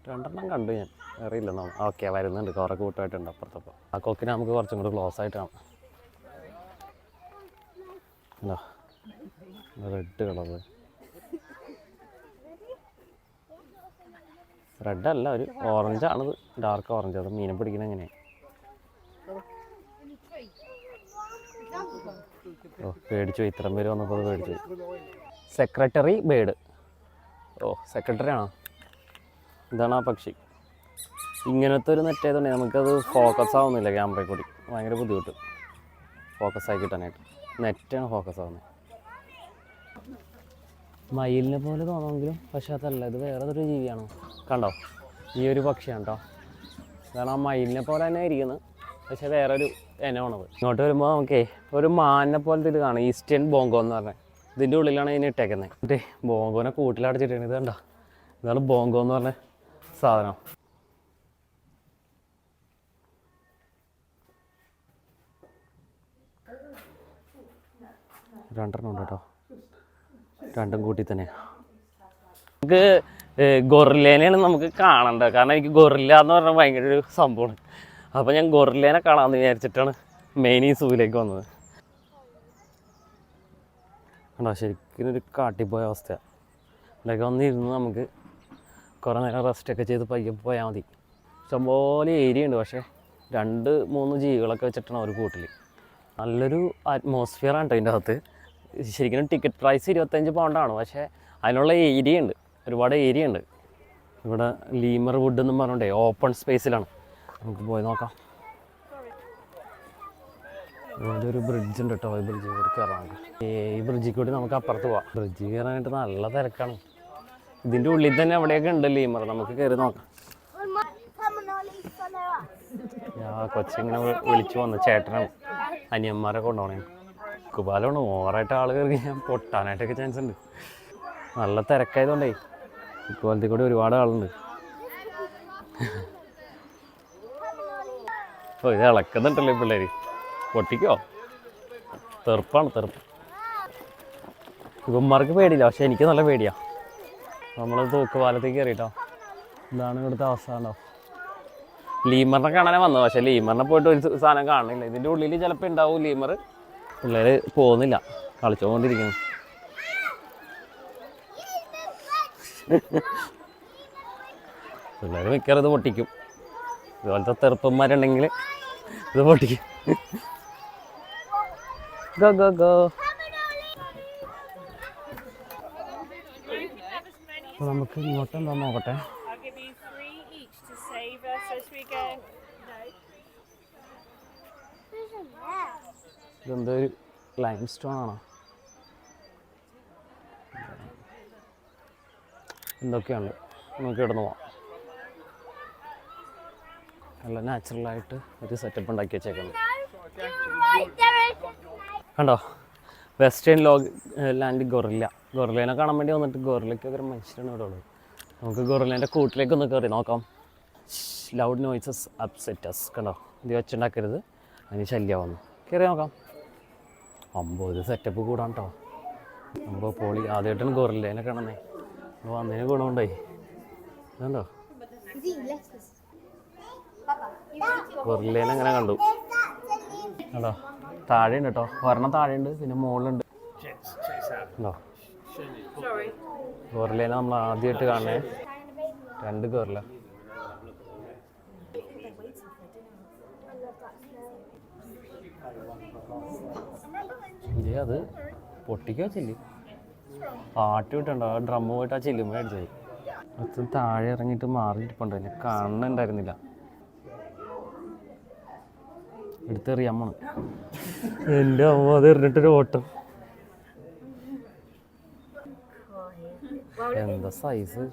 രണ്ടെണ്ണം കണ്ടു ഞാൻ, അറിയില്ല. ഓക്കെ, വരുന്നുണ്ട്, കുറേ കൂട്ടമായിട്ടുണ്ട് അപ്പുറത്തപ്പോൾ. ആ കൊക്കിനെ നമുക്ക് കുറച്ചും കൂടി ക്ലോസ് ആയിട്ട് കാണാം. എന്താ റെഡ് കളറ്, റെഡല്ല, ഒരു ഓറഞ്ചാണിത്, ഡാർക്ക് ഓറഞ്ച്. അത് മീനെ പിടിക്കണ എങ്ങനെ. ഓ, പേടിച്ചു പോയി, ഇത്രയും പേര് വന്നപ്പോൾ അത് പേടിച്ചു പോയി. Secretary bird. ഓ, സെക്രട്ടറി ആണോ? ഇതാണ് ആ പക്ഷി. ഇങ്ങനത്തെ ഒരു നെറ്റ് ആയതുകൊണ്ട് നമുക്കത് ഫോക്കസ് ആവുന്നില്ല ക്യാമറയിൽ കൂടി, ഭയങ്കര ബുദ്ധിമുട്ട്. ഫോക്കസ് ആയി കിട്ടാനായിട്ട്. നെറ്റാണ് ഫോക്കസ് ആവുന്നത്. മയിലിനെ പോലെ തോന്നുമെങ്കിലും പക്ഷെ അതല്ല, ഇത് വേറെ ഒരു ജീവിയാണോ. കണ്ടോ, ഈ ഒരു പക്ഷിയാണ് കേട്ടോ. കാരണം ആ മയിലിനെ പോലെ തന്നെ ഇരിക്കുന്നത്, പക്ഷെ വേറൊരു ഇനമാണത്. ഇങ്ങോട്ട് വരുമ്പോൾ നമുക്കേ ഒരു മാനിനെ പോലത്തെ ഇത് കാണാം, ഈസ്റ്റേൺ ബോങ്കോ എന്ന് പറഞ്ഞാൽ. ഇതിൻ്റെ ഉള്ളിലാണ് ഇതിനെ ഇട്ടേക്കുന്നത്. എന്നിട്ട് ബോങ്കോനെ കൂട്ടിലടച്ചിട്ടാണ്. ഇത് കണ്ടോ, ഇതാണ് ബോങ്കോ എന്ന് പറഞ്ഞ സാധനം. രണ്ടെണ്ണം ഉണ്ട് കേട്ടോ, രണ്ടും കൂട്ടി തന്നെ. നമുക്ക് ഗൊറില്ലേനെയാണ് നമുക്ക് കാണേണ്ടത്. കാരണം എനിക്ക് ഗൊറില്ല എന്ന് പറഞ്ഞാൽ ഭയങ്കര ഒരു സംഭവമാണ്. അപ്പോൾ ഞാൻ ഗൊറില്ലേനെ കാണാമെന്ന് വിചാരിച്ചിട്ടാണ് മെയിൻ ഈ സൂവിലേക്ക് വന്നത്. കണ്ടോ, ശരിക്കും ഒരു കാട്ടിപ്പോയ അവസ്ഥയാണ്. ഇവിടെയൊക്കെ വന്നിരുന്ന് നമുക്ക് കുറേ നേരം റെസ്റ്റൊക്കെ ചെയ്ത് പയ്യെ പോയാൽ മതി. ഇഷ്ടംപോലെ ഏരിയ ഉണ്ട്, പക്ഷേ 2-3 ജീവികളൊക്കെ വെച്ചിട്ടാണ് ഒരു കൂട്ടിൽ. നല്ലൊരു അറ്റ്മോസ്ഫിയറാണ് കേട്ടോ ഇതിൻ്റെ അകത്ത്. ശരിക്കും ടിക്കറ്റ് പ്രൈസ് 25 പൗണ്ടാണ്, പക്ഷേ അതിനുള്ള ഏരിയ ഉണ്ട്, ഒരുപാട് ഏരിയ ഉണ്ട്. ഇവിടെ ലീമർ വുഡ് എന്നും പറഞ്ഞോണ്ടേ ഓപ്പൺ സ്പേസിലാണ്. നമുക്ക് പോയി നോക്കാം. ഇവിടെ ഒരു ബ്രിഡ്ജ് ഉണ്ട് കേട്ടോ, ഈ ബ്രിഡ്ജ് കൂടി കയറാൻ. ഈ ബ്രിഡ്ജിൽ കൂടി നമുക്ക് അപ്പുറത്ത് പോവാം. ബ്രിഡ്ജ് കയറാനായിട്ട് നല്ല തിരക്കാണ്. ഇതിൻ്റെ ഉള്ളിൽ തന്നെ എവിടെയൊക്കെ ഉണ്ട് ലീമർ, നമുക്ക് കയറി നോക്കാം. കൊച്ചിങ്ങനെ വിളിച്ചു വന്നു, ചേട്ടനാണ് അനിയന്മാരെ കൊണ്ടുപോകണേ. കുപാലമാണ്, ഓവറായിട്ട് ആൾ കയറി ഞാൻ പൊട്ടാനായിട്ടൊക്കെ ചാൻസ് ഉണ്ട്. നല്ല തിരക്കായതുകൊണ്ടേ ഇപ്പോഴത്തെ കൂടി ഒരുപാട് ആളുണ്ട്. ഓ, ഇത് ഇളക്കുന്നുണ്ടല്ലോ പിള്ളേർ, പൊട്ടിക്കോ. തെറുപ്പാണ്, തെറുപ്പ്. ഇവന്മാർക്ക് പേടിയില്ല, പക്ഷെ എനിക്ക് നല്ല പേടിയാണ്. നമ്മൾ തൂക്കുപാലത്തേക്ക് കയറിയിട്ടോ. ഇതാണ് ഇവിടുത്തെ അവസ്ഥ. ഉണ്ടോ, ലീമറിനെ കാണാനേ വന്നത്, പക്ഷേ ലീമറിനെ പോയിട്ട് ഒരു സാധനം കാണുന്നില്ല. ഇതിൻ്റെ ഉള്ളിൽ ചിലപ്പോൾ ഉണ്ടാവും ലീമർ. പിള്ളേർ പോകുന്നില്ല, കളിച്ചുകൊണ്ടിരിക്കുന്നു. പിള്ളേർ മിക്കവാറും ഇത് പൊട്ടിക്കും. ഇതുപോലത്തെ തെറുപ്പന്മാരുണ്ടെങ്കിൽ ഇത് പൊട്ടിക്കും. Go go go. നമുക്ക് ഇങ്ങോട്ട് എന്താ നോക്കട്ടെ. ഇതെന്തോ ഒരു ലൈം സ്റ്റോൺ ആണോ, എന്തൊക്കെയുണ്ട്. നമുക്ക് കിടന്നു പോവാം. നല്ല നാച്ചുറലായിട്ട് ഒരു സെറ്റപ്പ് ഉണ്ടാക്കി വെച്ചേക്കുന്നത്. കണ്ടോ, വെസ്റ്റേൺ ലാൻഡ് ഗൊറില്ല. ഗൊറില്ലേനെ കാണാൻ വേണ്ടി വന്നിട്ട് ഗൊറില്ലയ്ക്ക് ഒരു മനുഷ്യരാണ് ഇവിടെ ഉള്ളത്. നമുക്ക് ഗൊറില്ലേൻ്റെ കൂട്ടിലേക്കൊന്ന് കയറി നോക്കാം. Loud noises upsets. കണ്ടോ, ഇത് വെച്ചുണ്ടാക്കരുത്, അതിന് ശല്യമാവുന്നു. കയറി നോക്കാം. ഇത് സെറ്റപ്പ് കൂടാൻ കേട്ടോ. നമ്മൾ പോളി ആദ്യമായിട്ടാണ് ഗൊറില്ലേനെ കാണുന്നേ. വന്നതിന് ഗുണമുണ്ടായി. കണ്ടോ, ഗൊറില്ലേനെ അങ്ങനെ കണ്ടു. കണ്ടോ, താഴെയുണ്ട് കേട്ടോ, ഒരെണ്ണം താഴെയുണ്ട്, പിന്നെ മുകളിലുണ്ട്. കണ്ടോ, ഗൊറില്ലേനെ നമ്മൾ ആദ്യമായിട്ട് കാണണേ. 2 ഗൊറില്ല. അത് പൊട്ടിക്കാ ചെല്ലി പാട്ട് വിട്ടുണ്ടോ, ആ ഡ്രമ്മ് പോയിട്ട് ആ ചെല്ലുമ്പോൾ അടിച്ചത്. അത് താഴെ ഇറങ്ങിയിട്ട് മാറിയിട്ടുണ്ട്, എന്നെ കാണുന്നുണ്ടായിരുന്നില്ല. എടുത്തെറിയാൻ പോണം. എൻ്റെ അമ്മ അത് എറിഞ്ഞിട്ടൊരു ഓട്ടം. എന്താ സൈസ്.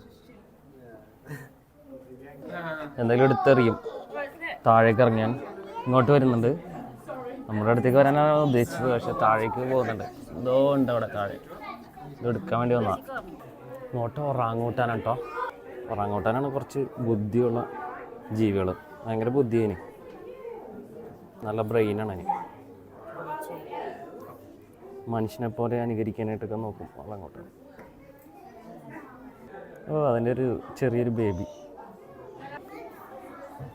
എന്തായാലും എടുത്തെറിയും. താഴേക്ക് ഇറങ്ങിയാൻ ഇങ്ങോട്ട് വരുന്നുണ്ട്. നമ്മുടെ അടുത്തേക്ക് വരാനാണ് ഉദ്ദേശിച്ചത്, പക്ഷെ താഴേക്ക് പോകുന്നുണ്ട്. എന്തോ ഉണ്ട് അവിടെ താഴെ. ഇത് എടുക്കാൻ വേണ്ടി വന്നതാണ്. ഇങ്ങോട്ട് ഒറാങ്ങൂട്ടാനാണ് കേട്ടോ. ഒറാങ്ങൂട്ടാനാണ് കുറച്ച് ബുദ്ധിയുള്ള ജീവികൾ. ഭയങ്കര ബുദ്ധിയാണ്, നല്ല ബ്രെയിനാണ് അതിന്. മനുഷ്യനെ പോലെ അനുകരിക്കാനായിട്ടൊക്കെ നോക്കും ഒറാങ്ങൂട്ടാൻ. ഓ, അതിൻ്റെ ഒരു ചെറിയൊരു ബേബി.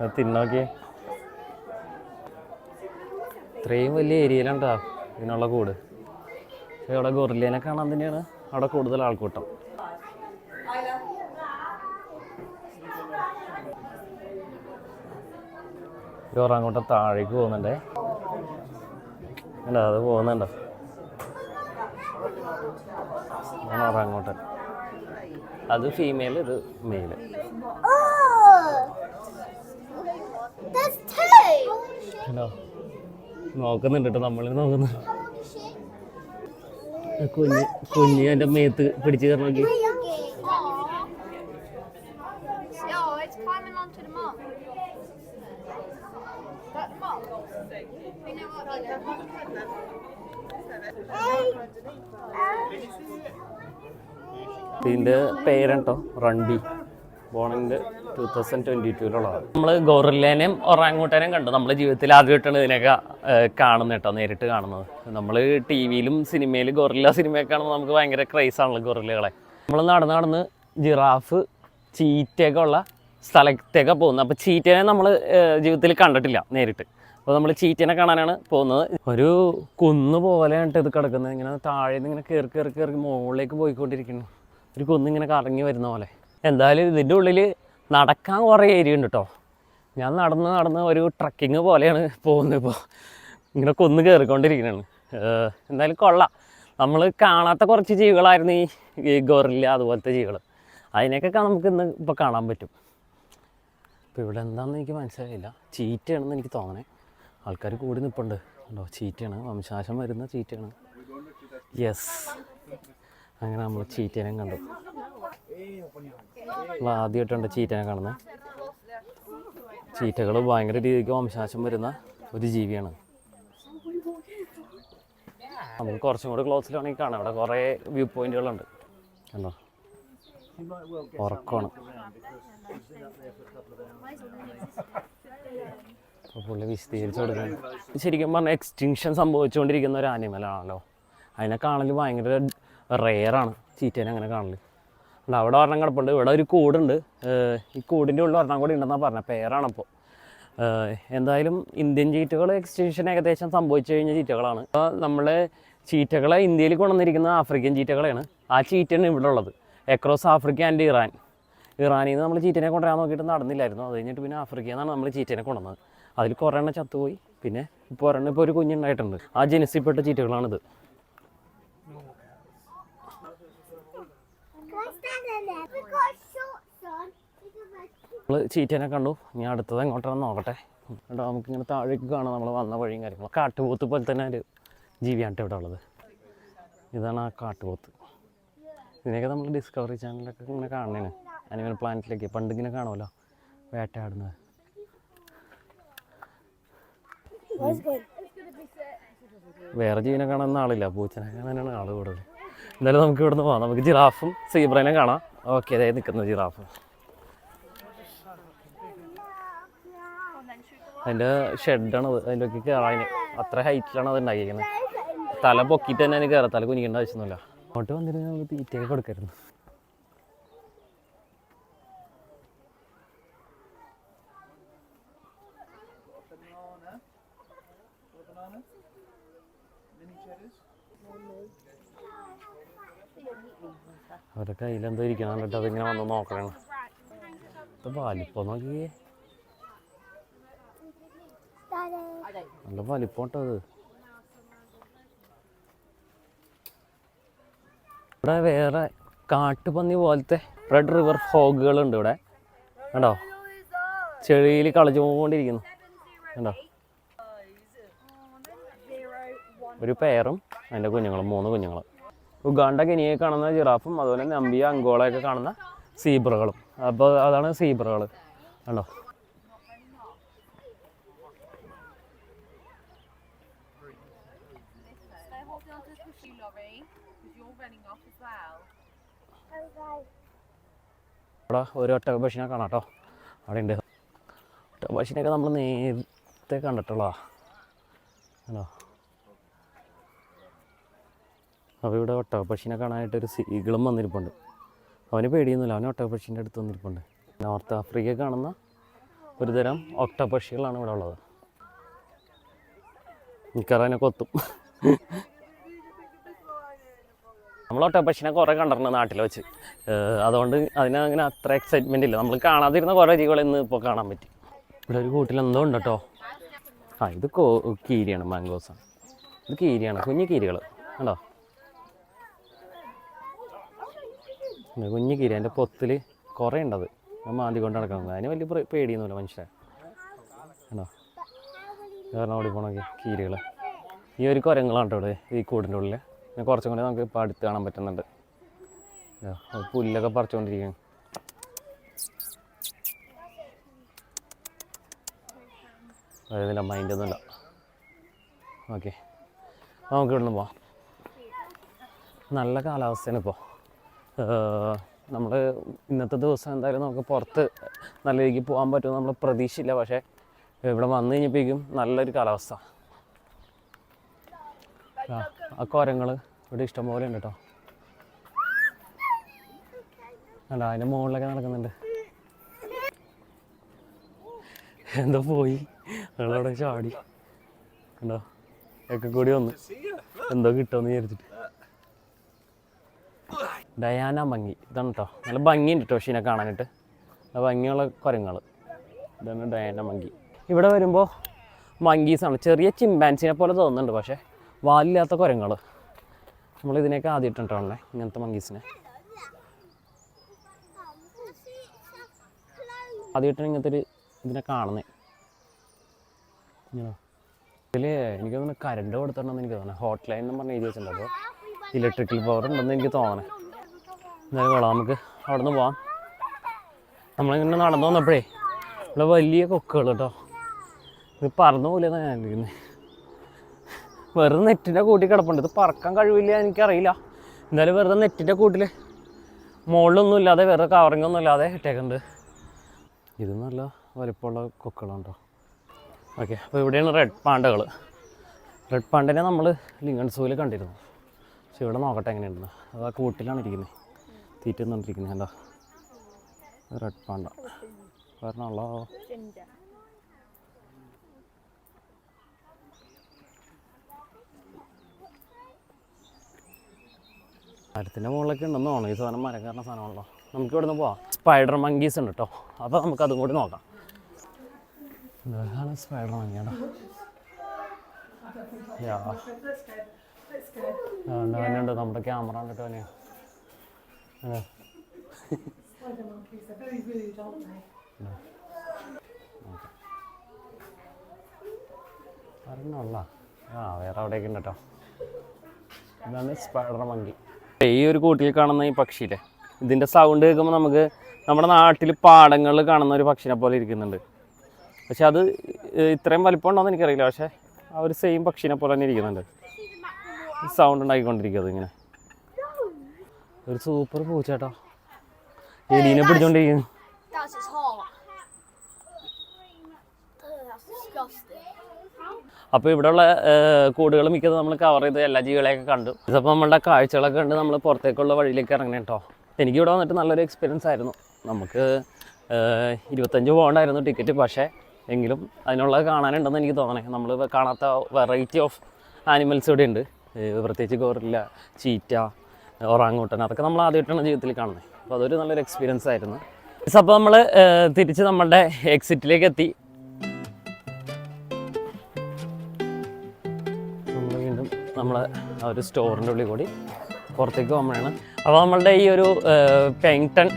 അത് തിന്നോക്കിയേ. ഇത്രയും വലിയ ഏരിയയിലാണ് കേട്ടോ ഇതിനുള്ള കൂട്. പക്ഷേ അവിടെ ഗൊറില്ലേനെ കാണാൻ തന്നെയാണ് അവിടെ കൂടുതൽ ആൾക്കൂട്ടം. ഒറാങ്ങൂട്ടം താഴേക്ക് പോകുന്നുണ്ടേ. അല്ല, അത് പോകുന്നുണ്ടോ, ഒറാങ്ങൂട്ടൻ. അത് ഫീമെയിൽ, ഇത് മെയില്. ഹലോ, നോക്കുന്നുണ്ട് കേട്ടോ, നമ്മളിൽ നോക്കുന്നു. കുഞ്ഞ് എൻ്റെ മേത്ത് പിടിച്ച് കയറി നോക്കി. ഇതിൻ്റെ പേരുണ്ടോ റൺബി, ബോണിൻ്റെ 2022 നമ്മൾ ഗോറില്ലേനെയും ഒറാങ്ങൂട്ടേനെയും കണ്ടു. നമ്മൾ ജീവിതത്തിൽ ആദ്യമായിട്ടാണ് ഇതിനൊക്കെ കാണുന്നത് കേട്ടോ, നേരിട്ട് കാണുന്നത്. നമ്മൾ ടി വിയിലും സിനിമയിൽ ഗൊറില്ല സിനിമയൊക്കെ കാണുമ്പോൾ നമുക്ക് ഭയങ്കര ക്രൈസാണല്ലോ ഗൊറില്ലകളെ. നമ്മൾ നടന്ന് ജിറാഫ് ചീറ്റയൊക്കെ ഉള്ള സ്ഥലത്തേക്ക് പോകുന്നത്. അപ്പോൾ ചീറ്റേനെ നമ്മൾ ജീവിതത്തിൽ കണ്ടിട്ടില്ല നേരിട്ട്. അപ്പോൾ നമ്മൾ ചീറ്റേനെ കാണാനാണ് പോകുന്നത്. ഒരു കുന്ന് പോലെയാണ് ഇത് കിടക്കുന്നത്. ഇങ്ങനെ താഴെ നിന്ന് ഇങ്ങനെ കയറി മുകളിലേക്ക് പോയിക്കൊണ്ടിരിക്കുന്നു. ഒരു കുന്നിങ്ങനെ കറങ്ങി വരുന്ന പോലെ. എന്തായാലും ഇതിൻ്റെ ഉള്ളിൽ നടക്കാൻ കുറേ ഏരിയ ഉണ്ട് കേട്ടോ. ഞാൻ നടന്ന് ഒരു ട്രക്കിങ് പോലെയാണ് പോകുന്നത്. ഇപ്പോൾ ഇങ്ങനെ കുന്ന് കയറിക്കൊണ്ടിരിക്കുകയാണ്. എന്തായാലും കൊള്ളാം. നമ്മൾ കാണാത്ത കുറച്ച് ജീവികളായിരുന്നു ഈ ഗൊറില്ല അതുപോലത്തെ ജീവികൾ. അതിനെയൊക്കെ നമുക്ക് ഇന്ന് ഇപ്പോൾ കാണാൻ പറ്റും. ഇപ്പോൾ ഇവിടെ എന്താണെന്ന് എനിക്ക് മനസ്സിലായില്ല. ചീറ്റയാണെന്ന് എനിക്ക് തോന്നണേ. ആൾക്കാർ കൂടി നിൽപ്പുണ്ട് ഉണ്ടോ. ചീറ്റയാണ്, വംശനാശം വരുന്ന ചീറ്റയാണ്. യെസ്, അങ്ങനെ നമ്മൾ ചീറ്റേനെ കണ്ടു. നമ്മൾ ആദ്യമായിട്ടുണ്ട് ചീറ്റേനെ കാണുന്നത്. ചീറ്റകൾ ഭയങ്കര രീതിക്ക് വംശനാശം വരുന്ന ഒരു ജീവിയാണ്. നമുക്ക് കുറച്ചും കൂടി ക്ലോസിലാണെങ്കിൽ കാണാം. ഇവിടെ കുറേ വ്യൂ പോയിന്റുകളുണ്ട് കണ്ടോ. ഉറക്കമാണ്. അപ്പോൾ പുള്ളി വിശദീകരിച്ച് കൊടുക്കുന്നത് ശരിക്കും പറഞ്ഞാൽ എക്സ്റ്റിങ്ഷൻ സംഭവിച്ചുകൊണ്ടിരിക്കുന്ന ഒരു ആനിമലാണല്ലോ. അതിനെ കാണൽ ഭയങ്കര റെയറാണ് ചീറ്റേനെ അങ്ങനെ കാണൽ. അവിടെ ഒരെണ്ണം കിടപ്പുണ്ട്. ഇവിടെ ഒരു കൂടുണ്ട്. ഈ കൂടിൻ്റെ ഉള്ളിൽ ഒരെണ്ണം കൂടി ഉണ്ടെന്നാണ് പറഞ്ഞത്. പേരാണപ്പോൾ. എന്തായാലും ഇന്ത്യൻ ചീറ്റകൾ എക്സ്റ്റിങ്ഷൻ ഏകദേശം സംഭവിച്ചു കഴിഞ്ഞ ചീറ്റകളാണ്. അപ്പോൾ നമ്മൾ ചീറ്റകളെ ഇന്ത്യയിൽ കൊണ്ടുവന്നിരിക്കുന്ന ആഫ്രിക്കൻ ചീറ്റകളെയാണ്. ആ ചീറ്റയാണ് ഇവിടെ ഉള്ളത് അക്രോസ് ആഫ്രിക്ക ആൻഡ് ഇറാൻ. ഇറാനിൽ നിന്ന് നമ്മൾ ചീറ്റനെ കൊണ്ടുവരാൻ നോക്കിയിട്ട് നടന്നില്ലായിരുന്നു. അത് കഴിഞ്ഞിട്ട് പിന്നെ ആഫ്രിക്കയിൽ നിന്നാണ് നമ്മൾ ചീറ്റനെ കൊണ്ടുവന്നത്. അതിൽ കുറേ എണ്ണം ചത്തുപോയി. പിന്നെ ഇപ്പോൾ ഒരെണ്ണം ഇപ്പോൾ ഒരു കുഞ്ഞുണ്ടായിട്ടുണ്ട്. ആ ജനസിൽപ്പെട്ട ചീറ്റകളാണിത്. നമ്മൾ ചീറ്റനെ കണ്ടു. ഇനി അടുത്തത് എങ്ങോട്ടാണെന്ന് നോക്കട്ടെ. കേട്ടോ, നമുക്കിങ്ങനെ താഴേക്ക് കാണാം നമ്മൾ വന്ന വഴിയും കാര്യങ്ങളും. കാട്ടുപോത്ത് പോലെ തന്നെ ഒരു ജീവിയാണ് ഇവിടെ ഉള്ളത്. ഇതാണ് ആ കാട്ടുപോത്ത്. ഇതിനൊക്കെ നമ്മൾ ഡിസ്കവറി ചാനലിലൊക്കെ ഇങ്ങനെ കാണണേണ്. അനിമൽ പ്ലാനറ്റിലേക്ക് പണ്ട് ഇങ്ങനെ കാണുമല്ലോ വേട്ടയാടുന്നത്. വേറെ ജീവനെ കാണാൻ ആളില്ല, പൂച്ചനെ കാണാനാണ് ആൾ കൂടുതൽ. എന്തായാലും നമുക്ക് ഇവിടുന്ന് പോകാം. നമുക്ക് ജിറാഫും സീബ്രേനെ കാണാം. ഓക്കെ, അതായത് നിൽക്കുന്നത് ജിറാഫ്. അതിൻ്റെ ഷെഡാണത്. അതിൻ്റെയൊക്കെ കയറാൻ അത്ര ഹൈറ്റിലാണ് അത് ഉണ്ടാക്കിയിരിക്കുന്നത്. തല പൊക്കിയിട്ട് തന്നെ അതിന് കയറാം. തല കുനിക്കേണ്ട ആവശ്യമൊന്നുമില്ല. അങ്ങോട്ട് വന്നിരുന്ന നമുക്ക് തീറ്റയൊക്കെ കൊടുക്കായിരുന്നു. അവരുടെ കയ്യിലെന്തോ ഇരിക്കണം എന്നിട്ട് അതിങ്ങനെ വന്ന് നോക്കണം. ഇത് വലിപ്പം നോക്കിയേ, നല്ല വലിപ്പം കേട്ടോ അത്. ഇവിടെ വേറെ കാട്ടുപന്നി പോലത്തെ റെഡ് റിവർ ഹോഗുകളുണ്ട് ഇവിടെ കണ്ടോ. ചെളിയിൽ കളിച്ചുകൊണ്ടിരിക്കുന്നു കണ്ടോ. ഒരു പെയറും അതിൻ്റെ കുഞ്ഞുങ്ങളും, 3 കുഞ്ഞുങ്ങൾ. ഉഗാണ്ട കെനിയെ കാണുന്ന ജിറാഫും അതുപോലെ നമ്പിയ അങ്കോളയൊക്കെ കാണുന്ന സീബ്രകളും. അപ്പോൾ അതാണ് സീബ്രകൾ കണ്ടോ. ഇവിടെ ഒരു ഒട്ടകപക്ഷിനെ കാണാം കേട്ടോ. അവിടെ ഉണ്ട് ഒട്ടകപക്ഷിനെയൊക്കെ നമ്മൾ നേരത്തെ കണ്ടിട്ടുള്ളതാ ആണോ. അപ്പോൾ ഇവിടെ ഒട്ടകപക്ഷിനെ കാണാനായിട്ടൊരു സീകളും വന്നിരിപ്പുണ്ട്. അവന് പേടിയൊന്നുമില്ല, അവന് ഒട്ടകപക്ഷീൻ്റെ അടുത്ത് വന്നിരിപ്പുണ്ട്. നോർത്ത് ആഫ്രിക്കയിൽ കാണുന്ന ഒരു തരം ഒട്ടകപക്ഷികളാണ് ഇവിടെ ഉള്ളത്. മിക്കവാറും കൊത്തും. നമ്മൾ ഒട്ടകപക്ഷിനെ കുറേ കണ്ടിട്ടുണ്ട് നാട്ടിൽ വെച്ച്. അതുകൊണ്ട് അതിനങ്ങനെ അത്ര എക്സൈറ്റ്മെൻ്റ് ഇല്ല. നമ്മൾ കാണാതിരുന്ന കുറേ ജീവികൾ ഇന്ന് ഇപ്പോൾ കാണാൻ പറ്റി. ഇവിടെ ഒരു കൂട്ടിൽ എന്തോ ഉണ്ട് കേട്ടോ. ഇത് കീരിയാണ്, മാംഗോസാണ്. ഇത് കീരിയാണ്, കുഞ്ഞു കീരികൾ കണ്ടോ. കുഞ്ഞു കീരി, അതിൻ്റെ പൊത്തിൽ കുറേ ഉണ്ടത്. മാന്തി കൊണ്ട് നടക്കുന്നത്. അതിന് വലിയ പേടിയൊന്നുമില്ല മനുഷ്യരെ കണ്ടോ. കാരണം ഓടി പോകണമെങ്കിൽ കീരികൾ. ഈ ഒരു കുരങ്ങളാണ് കേട്ടോ ഇവിടെ ഈ കൂടിൻ്റെ ഉള്ളിൽ. പിന്നെ കുറച്ചും കൂടി നമുക്ക് ഇപ്പോൾ അടുത്ത് കാണാൻ പറ്റുന്നുണ്ട്. പുല്ലൊക്കെ പറിച്ചുകൊണ്ടിരിക്കുകയാണ്. അതായത് മൈൻഡൊന്നുമില്ല. ഓക്കെ, നമുക്ക് ഇവിടുന്ന് പോവാം. നല്ല കാലാവസ്ഥയാണ് ഇപ്പോൾ. നമ്മൾ ഇന്നത്തെ ദിവസം എന്തായാലും നമുക്ക് പുറത്ത് നല്ല രീതിക്ക് പോകാൻ പറ്റുമെന്ന് നമ്മൾ പ്രതീക്ഷയില്ല. പക്ഷേ ഇവിടെ വന്നു കഴിഞ്ഞപ്പോഴേക്കും നല്ലൊരു കാലാവസ്ഥ. ആ കുരങ്ങൾ ഇവിടെ ഇഷ്ടംപോലെ ഉണ്ട് കേട്ടോ. അല്ല, അതിൻ്റെ മുകളിലൊക്കെ നടക്കുന്നുണ്ട്. എന്തോ പോയി ഞങ്ങളവിടെ ചാടി കണ്ടോ, ഒക്കെ കൂടി വന്നു എന്തോ കിട്ടുമെന്ന് വിചാരിച്ചിട്ട്. ഡയാന മങ്കി ഇതാണ് കേട്ടോ. നല്ല ഭംഗിയുണ്ട് കേട്ടോ ഷീനെ കാണാനായിട്ട്. ഭംഗിയുള്ള കുരങ്ങൾ. ഇതാണ് ഡയാന മങ്കി. ഇവിടെ വരുമ്പോൾ മങ്കീസാണ്. ചെറിയ ചിമ്പാൻസിനെ പോലെ തോന്നുന്നുണ്ട്, പക്ഷേ വാലില്ലാത്ത കുരങ്ങൾ. നമ്മളിതിനെയൊക്കെ ആദ്യമായിട്ടുണ്ടോ ഇങ്ങനത്തെ മങ്കീസിനെ. ആദ്യമായിട്ടാണ് ഇങ്ങനത്തെ ഒരു ഇതിനെ കാണുന്നത്. ഇതിൽ എനിക്ക് തോന്നുന്നു കറണ്ട് കൊടുത്തിട്ടുണ്ടെന്ന് എനിക്ക് തോന്നുന്നത്. ഹോട്ട് ലൈൻ എന്ന് പറഞ്ഞ് എഴുതി വെച്ചിട്ടുണ്ട്. അപ്പോൾ ഇലക്ട്രിക്കൽ പവർ ഉണ്ടെന്ന് എനിക്ക് തോന്നണേ. എന്തായാലും കൊള്ളാം, നമുക്ക് അവിടെ നിന്ന് പോവാം. നമ്മളിങ്ങനെ നടന്നു വന്നപ്പോഴേ ഇവിടെ വലിയ കൊക്കുകൾ കേട്ടോ. ഇത് പറന്നു പോലെയാണ് ഞാൻ ഇരിക്കുന്നത്. വെറുതെ നെറ്റിൻ്റെ കൂട്ടിൽ കിടപ്പുണ്ട്. ഇത് പറക്കാൻ കഴിവില്ല എനിക്കറിയില്ല. എന്തായാലും വെറുതെ നെറ്റിൻ്റെ കൂട്ടിൽ മുകളിലൊന്നും ഇല്ലാതെ വേറെ കവറിങ്ങൊന്നും ഇല്ലാതെ ഇട്ടേക്കുന്നുണ്ട്. ഇത് നല്ല വലിപ്പമുള്ള കൊക്കുകളാണ് കേട്ടോ. ഓക്കെ, അപ്പോൾ ഇവിടെയാണ് റെഡ് പാണ്ടകൾ. റെഡ് പാണ്ടനെ നമ്മൾ ലിങ്കൺ സൂവിൽ കണ്ടിരുന്നു. പക്ഷെ ഇവിടെ നോക്കട്ടെ എങ്ങനെയുണ്ടെന്ന്. അത് ആ കൂട്ടിലാണ് ഇരിക്കുന്നത്, തീറ്റ തന്നിരിക്കുന്നത്. എന്താ റെഡ് പാണ്ട കാരണമുള്ള മരത്തിൻ്റെ മുകളിലൊക്കെ ഉണ്ടെന്ന് തോന്നുന്നു. ഈ സാധനം മരം കാരണം സാധനമാണല്ലോ. നമുക്ക് ഇവിടെ നിന്ന് പോവാം. സ്പൈഡർ മങ്കീസ് ഉണ്ട് കേട്ടോ. അപ്പോൾ നമുക്കതും കൂടി നോക്കാം. ഇതാണ് സ്പൈഡർ മങ്കിയാണോ. അവനുണ്ട് നമ്മുടെ ക്യാമറ കണ്ടിട്ട് അവന്. അറിഞ്ഞുള്ള വേറെ അവിടെയൊക്കെ ഉണ്ട് കേട്ടോ. ഇതാണ് സ്പൈഡർ മങ്കി. ഈ ഒരു കൂട്ടിൽ കാണുന്ന ഈ പക്ഷിയില്ലേ, ഇതിൻ്റെ സൗണ്ട് കേൾക്കുമ്പോൾ നമുക്ക് നമ്മുടെ നാട്ടിൽ പാടങ്ങളിൽ കാണുന്ന ഒരു പക്ഷിനെ പോലെ ഇരിക്കുന്നുണ്ട്. പക്ഷെ അത് ഇത്രയും വലിപ്പം ഉണ്ടോയെന്ന് എനിക്കറിയില്ല. പക്ഷേ ആ ഒരു സെയിം പക്ഷിനെ പോലെ തന്നെ ഇരിക്കുന്നുണ്ട്. സൗണ്ട് ഉണ്ടാക്കിക്കൊണ്ടിരിക്കുന്നത് ഇങ്ങനെ. ഒരു സൂപ്പർ പൂച്ചേട്ടോ, എലീനെ പിടിച്ചോണ്ടിരിക്കുന്നു. അപ്പോൾ ഇവിടെയുള്ള കൂടുകൾ മിക്കത് നമ്മൾ കവർ ചെയ്ത് എല്ലാ ജീവികളെയൊക്കെ കണ്ടു. ഇതിപ്പോൾ നമ്മളുടെ കാഴ്ചകളൊക്കെ കണ്ട് നമ്മൾ പുറത്തേക്കുള്ള വഴിയിലേക്ക് ഇറങ്ങണേ കേട്ടോ. എനിക്കിവിടെ വന്നിട്ട് നല്ലൊരു എക്സ്പീരിയൻസ് ആയിരുന്നു. നമുക്ക് 25 പോകണ്ടായിരുന്നു ടിക്കറ്റ്. പക്ഷേ എങ്കിലും അതിനുള്ളത് കാണാനുണ്ടെന്ന് എനിക്ക് തോന്നണേ. നമ്മൾ കാണാത്ത വെറൈറ്റി ഓഫ് ആനിമൽസ് ഇവിടെ ഉണ്ട്. പ്രത്യേകിച്ച് ഗോറില്ല, ചീറ്റ, ഒറാങ്ങൂട്ടൻ, അതൊക്കെ നമ്മൾ ആദ്യമായിട്ടാണ് ജീവിതത്തിൽ കാണുന്നത്. അപ്പോൾ അതൊരു നല്ലൊരു എക്സ്പീരിയൻസ് ആയിരുന്നു. അപ്പോൾ നമ്മൾ തിരിച്ച് നമ്മളുടെ എക്സിറ്റിലേക്ക് എത്തി. നമ്മൾ വീണ്ടും നമ്മളെ ആ ഒരു സ്റ്റോറിൻ്റെ ഉള്ളിൽ കൂടി പുറത്തേക്ക് പോകുമ്പോഴാണ്. അപ്പോൾ നമ്മളുടെ ഈ ഒരു പെയിങ്ടൺ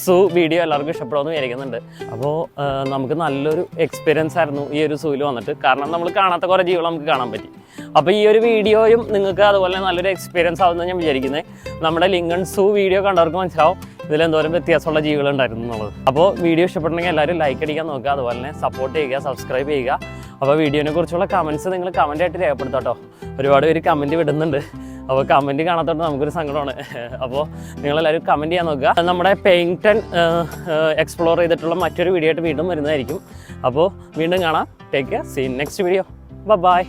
സൂ വീഡിയോ എല്ലാവർക്കും ഇഷ്ടപ്പെടുമെന്ന് വിചാരിക്കുന്നുണ്ട്. അപ്പോൾ നമുക്ക് നല്ലൊരു എക്സ്പീരിയൻസ് ആയിരുന്നു ഈ ഒരു സൂവിൽ വന്നിട്ട്. കാരണം നമ്മൾ കാണാത്ത കുറേ ജീവികൾ നമുക്ക് കാണാൻ പറ്റി. അപ്പോൾ ഈ ഒരു വീഡിയോയും നിങ്ങൾക്ക് അതുപോലെ നല്ലൊരു എക്സ്പീരിയൻസ് ആവുമെന്ന് ഞാൻ വിചാരിക്കുന്നത്. നമ്മുടെ ലിങ്കൺ സൂ വീഡിയോ കണ്ടവർക്ക് മനസ്സിലാവും ഇതിലെന്തോരം വ്യത്യാസമുള്ള ജീവികളുണ്ടായിരുന്നു എന്നുള്ളത്. അപ്പോൾ വീഡിയോ ഇഷ്ടപ്പെടണമെങ്കിൽ എല്ലാവരും ലൈക്ക് അടിക്കാൻ നോക്കുക, അതുപോലെ തന്നെ സപ്പോർട്ട് ചെയ്യുക, സബ്സ്ക്രൈബ് ചെയ്യുക. അപ്പോൾ വീഡിയോനെ കുറിച്ചുള്ള കമൻറ്റ്സ് നിങ്ങൾ കമൻറ്റായിട്ട് രേഖപ്പെടുത്താം കേട്ടോ. ഒരുപാട് പേര് കമൻറ്റ് വിടുന്നുണ്ട്. അപ്പോൾ കമൻറ്റ് കാണാത്തോണ്ട് നമുക്കൊരു സങ്കടമാണ്. അപ്പോൾ നിങ്ങളെല്ലാവരും കമൻറ്റ് ചെയ്യാൻ നോക്കുക. നമ്മുടെ പെയിങ്ടൺ എക്സ്പ്ലോർ ചെയ്തിട്ടുള്ള മറ്റൊരു വീഡിയോ ആയിട്ട് വീണ്ടും വരുന്നതായിരിക്കും. അപ്പോൾ വീണ്ടും കാണാം. Take care. See next video. By.